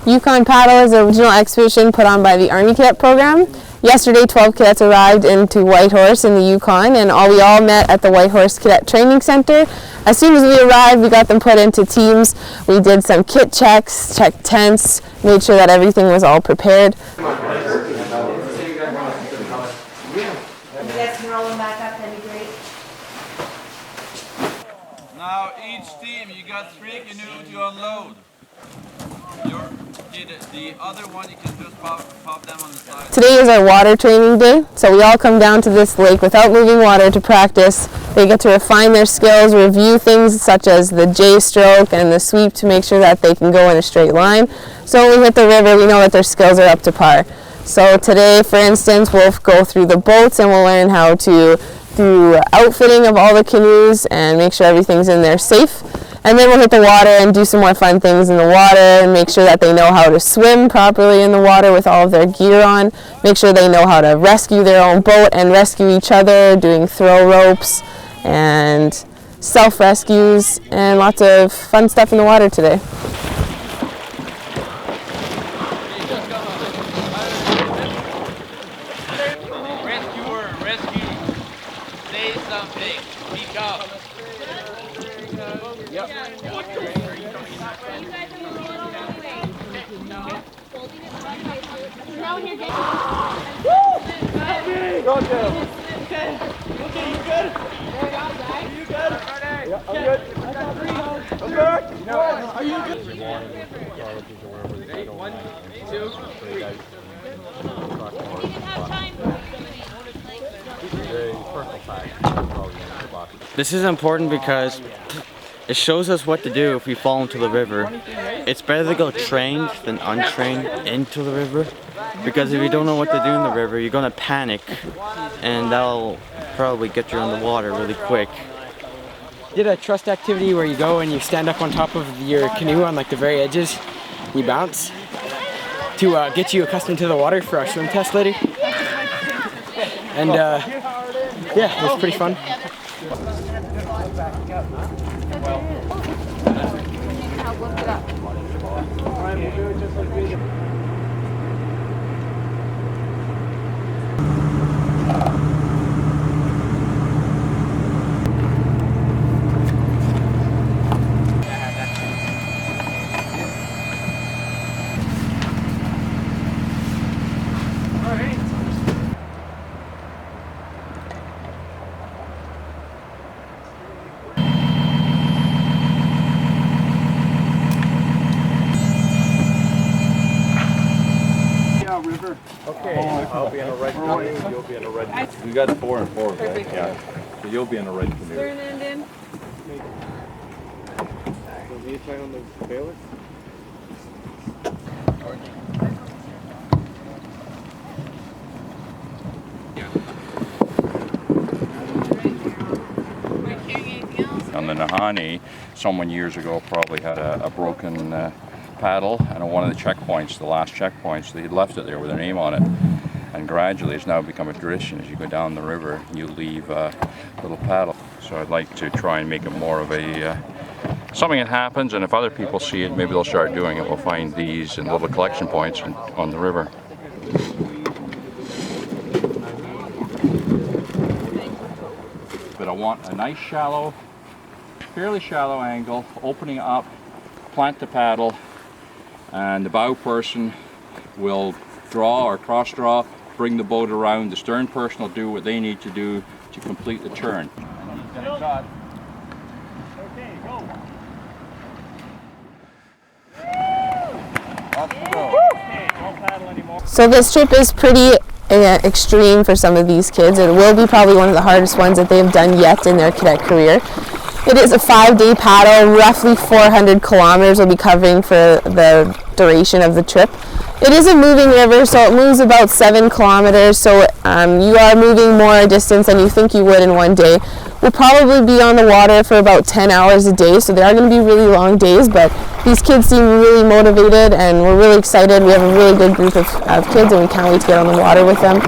Yukon Paddle is a regional expedition put on by the Army Cadet program. Yesterday, 12 cadets arrived into Whitehorse in the Yukon, and we all met at the Whitehorse Cadet Training Center. As soon as we arrived, we got them put into teams. We did some kit checks, checked tents, made sure that everything was all prepared. Now each team, you got 3 canoes to unload. The other one, you can just pop them on the side. Today is our water training day, so we all come down to this lake without moving water to practice. They get to refine their skills, review things such as the J-stroke and the sweep to make sure that they can go in a straight line. So when we hit the river, we know that their skills are up to par. So today, for instance, we'll go through the boats and we'll learn how to do outfitting of all the canoes and make sure everything's in there safe. And then we'll hit the water and do some more fun things in the water and make sure that they know how to swim properly in the water with all of their gear on. Make sure they know how to rescue their own boat and rescue each other, doing throw ropes and self-rescues and lots of fun stuff in the water today. Rescuer, rescue. Say something. Speak up. Yep. Go, Joe. Okay. Okay, you good? Are you good? Yeah, I'm good. I got 3. I'm good. Are you good? 1, 2, 3. This is important because it shows us what to do if we fall into the river. It's better to go trained than untrained into the river, because if you don't know what to do in the river, you're gonna panic and that'll probably get you in the water really quick. Did a trust activity where you go and you stand up on top of your canoe on like the very edges, you bounce to get you accustomed to the water for our swim test later. And yeah, it was pretty fun. Okay, I'll be in a red canoe, you'll be in a red canoe. We got 4 and 4, right? Yeah. So you'll be in a red canoe. Fernandin. Will you try on the bailiff? On the Nahani, someone years ago probably had a broken paddle, and on one of the checkpoints, the last checkpoints, they had left it there with their name on it. And gradually it's now become a tradition. As you go down the river, you leave a little paddle. So I'd like to try and make it more of a something that happens, and if other people see it, maybe they'll start doing it. We'll find these in little collection points on the river. But I want a nice shallow, fairly shallow angle, opening up, plant the paddle, and the bow person will draw or cross draw, bring the boat around. The stern person will do what they need to do to complete the turn. Okay, go. So this trip is pretty extreme for some of these kids. It will be probably one of the hardest ones that they've done yet in their cadet career. It is a 5-day paddle, roughly 400 kilometers we'll be covering for the duration of the trip. It is a moving river, so it moves about 7 kilometers, so you are moving more distance than you think you would in one day. We'll probably be on the water for about 10 hours a day, so they are going to be really long days, but these kids seem really motivated and we're really excited. We have a really good group of kids and we can't wait to get on the water with them.